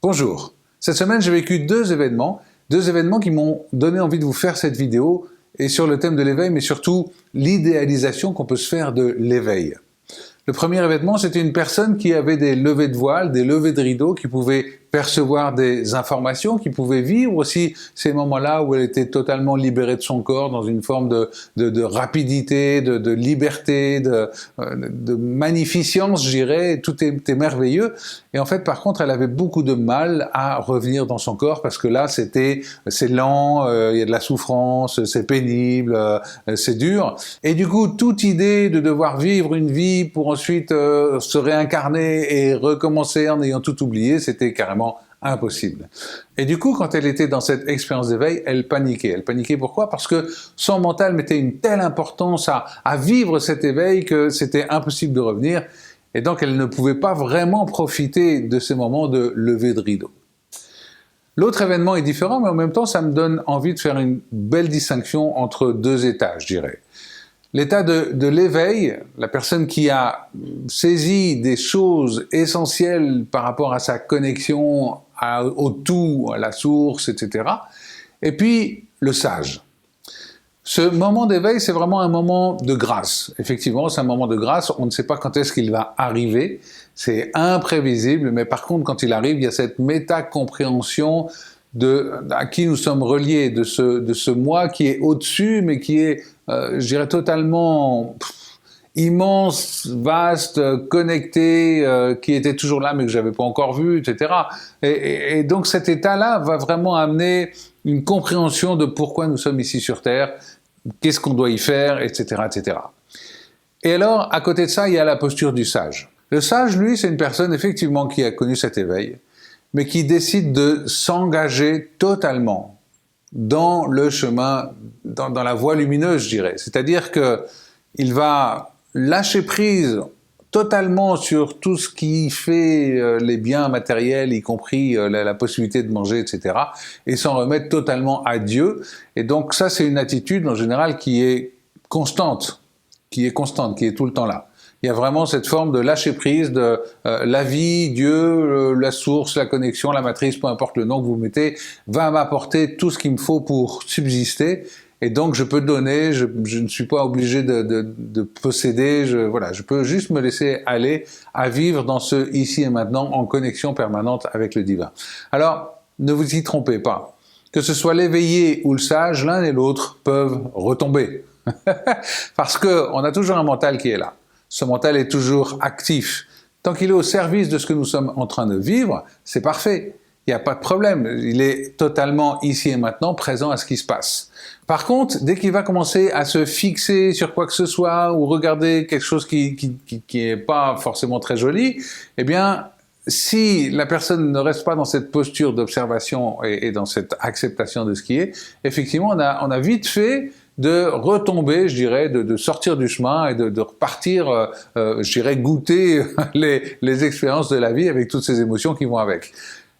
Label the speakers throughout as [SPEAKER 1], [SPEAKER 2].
[SPEAKER 1] Bonjour. Cette semaine, j'ai vécu deux événements qui m'ont donné envie de vous faire cette vidéo et sur le thème de l'éveil, mais surtout l'idéalisation qu'on peut se faire de l'éveil. Le premier événement, c'était une personne qui avait des levées de voile, des levées de rideaux, qui pouvait percevoir des informations, qui pouvait vivre aussi ces moments-là où elle était totalement libérée de son corps, dans une forme de rapidité, de liberté, de magnificence, je dirais. Tout était merveilleux. Et en fait, par contre, elle avait beaucoup de mal à revenir dans son corps parce que là, c'est lent, il y a de la souffrance, c'est pénible, c'est dur. Et du coup, toute idée de devoir vivre une vie pour ensuite se réincarner et recommencer en ayant tout oublié, c'était carrément impossible. Et du coup, quand elle était dans cette expérience d'éveil, elle paniquait. Elle paniquait pourquoi? Parce que son mental mettait une telle importance à vivre cet éveil que c'était impossible de revenir. Et donc, elle ne pouvait pas vraiment profiter de ces moments de levée de rideau. L'autre événement est différent, mais en même temps, ça me donne envie de faire une belle distinction entre deux états, je dirais. L'état de l'éveil, la personne qui a saisi des choses essentielles par rapport à sa connexion au tout, à la source, etc. Et puis, le sage. Ce moment d'éveil, c'est vraiment un moment de grâce. Effectivement, c'est un moment de grâce. On ne sait pas quand est-ce qu'il va arriver. C'est imprévisible, mais par contre, quand il arrive, il y a cette méta-compréhension à qui nous sommes reliés, de ce moi qui est au-dessus, mais qui est, je dirais, totalement immense, vaste, connecté, qui était toujours là, mais que j'avais pas encore vu, etc. Et donc cet état-là va vraiment amener une compréhension de pourquoi nous sommes ici sur Terre, qu'est-ce qu'on doit y faire, etc., etc. Et alors, à côté de ça, il y a la posture du sage. Le sage, lui, c'est une personne, effectivement, qui a connu cet éveil, mais qui décide de s'engager totalement dans le chemin, dans la voie lumineuse, je dirais. C'est-à-dire qu'il va lâcher prise totalement sur tout ce qui fait les biens matériels, y compris la possibilité de manger, etc., et s'en remettre totalement à Dieu. Et donc ça, c'est une attitude, en général, qui est constante, qui est tout le temps là. Il y a vraiment cette forme de lâcher prise de la vie, Dieu, la source, la connexion, la matrice, peu importe le nom que vous mettez, va m'apporter tout ce qu'il me faut pour subsister. Et donc je peux donner, je ne suis pas obligé de posséder, je peux juste me laisser aller à vivre dans ce ici et maintenant en connexion permanente avec le divin. Alors, ne vous y trompez pas. Que ce soit l'éveillé ou le sage, l'un et l'autre peuvent retomber. Parce qu'on a toujours un mental qui est là. Ce mental est toujours actif. Tant qu'il est au service de ce que nous sommes en train de vivre, c'est parfait. Il n'y a pas de problème. Il est totalement ici et maintenant présent à ce qui se passe. Par contre, dès qu'il va commencer à se fixer sur quoi que ce soit ou regarder quelque chose qui est pas forcément très joli, eh bien, si la personne ne reste pas dans cette posture d'observation et dans cette acceptation de ce qui est, effectivement, on a vite fait de retomber, je dirais, de sortir du chemin et de repartir, je dirais, goûter les expériences de la vie avec toutes ces émotions qui vont avec.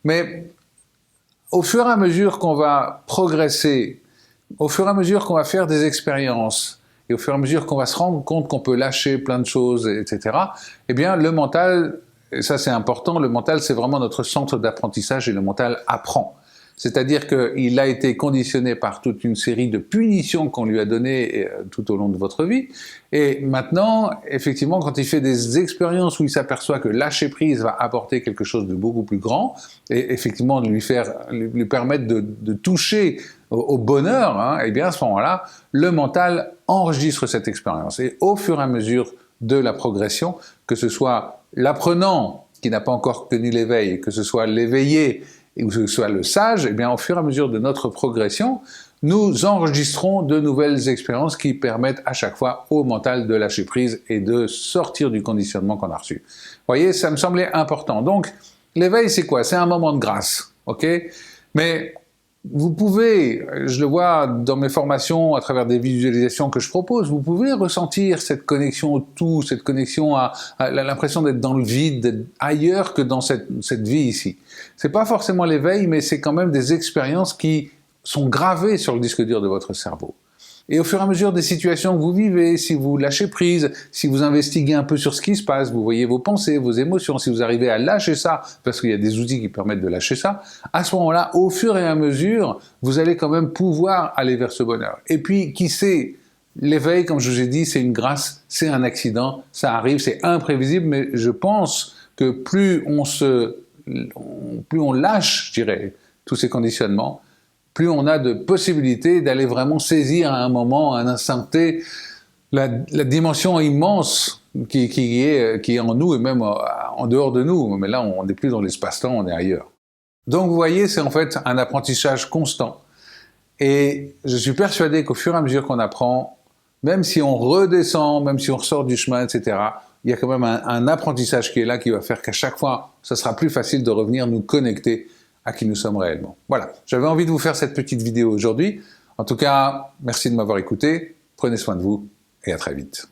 [SPEAKER 1] Mais au fur et à mesure qu'on va progresser, au fur et à mesure qu'on va faire des expériences, et au fur et à mesure qu'on va se rendre compte qu'on peut lâcher plein de choses, etc., eh bien, le mental, et ça c'est important, le mental c'est vraiment notre centre d'apprentissage et le mental apprend. C'est-à-dire qu'il a été conditionné par toute une série de punitions qu'on lui a données tout au long de votre vie. Et maintenant, effectivement, quand il fait des expériences où il s'aperçoit que lâcher prise va apporter quelque chose de beaucoup plus grand, et effectivement de lui permettre de toucher au bonheur, hein, et bien à ce moment-là, le mental enregistre cette expérience. Et au fur et à mesure de la progression, que ce soit l'apprenant qui n'a pas encore connu l'éveil, que ce soit l'éveillé, ou que ce soit le sage, eh bien, au fur et à mesure de notre progression, nous enregistrons de nouvelles expériences qui permettent à chaque fois au mental de lâcher prise et de sortir du conditionnement qu'on a reçu. Vous voyez, ça me semblait important. Donc, l'éveil, c'est quoi? C'est un moment de grâce, ok? Mais vous pouvez, je le vois dans mes formations à travers des visualisations que je propose, vous pouvez ressentir cette connexion au tout, cette connexion à l'impression d'être dans le vide, d'être ailleurs que dans cette vie ici. C'est pas forcément l'éveil, mais c'est quand même des expériences qui sont gravées sur le disque dur de votre cerveau. Et au fur et à mesure des situations que vous vivez, si vous lâchez prise, si vous investiguez un peu sur ce qui se passe, vous voyez vos pensées, vos émotions, si vous arrivez à lâcher ça, parce qu'il y a des outils qui permettent de lâcher ça, à ce moment-là, au fur et à mesure, vous allez quand même pouvoir aller vers ce bonheur. Et puis, qui sait, l'éveil, comme je vous ai dit, c'est une grâce, c'est un accident, ça arrive, c'est imprévisible, mais je pense que plus on lâche, je dirais, tous ces conditionnements, plus on a de possibilités d'aller vraiment saisir à un moment, à un instant T, la dimension immense qui est en nous et même en dehors de nous. Mais là, on n'est plus dans l'espace-temps, on est ailleurs. Donc vous voyez, c'est en fait un apprentissage constant. Et je suis persuadé qu'au fur et à mesure qu'on apprend, même si on redescend, même si on ressort du chemin, etc., il y a quand même un apprentissage qui est là, qui va faire qu'à chaque fois, ça sera plus facile de revenir nous connecter à qui nous sommes réellement. Voilà, j'avais envie de vous faire cette petite vidéo aujourd'hui. En tout cas, merci de m'avoir écouté, prenez soin de vous et à très vite.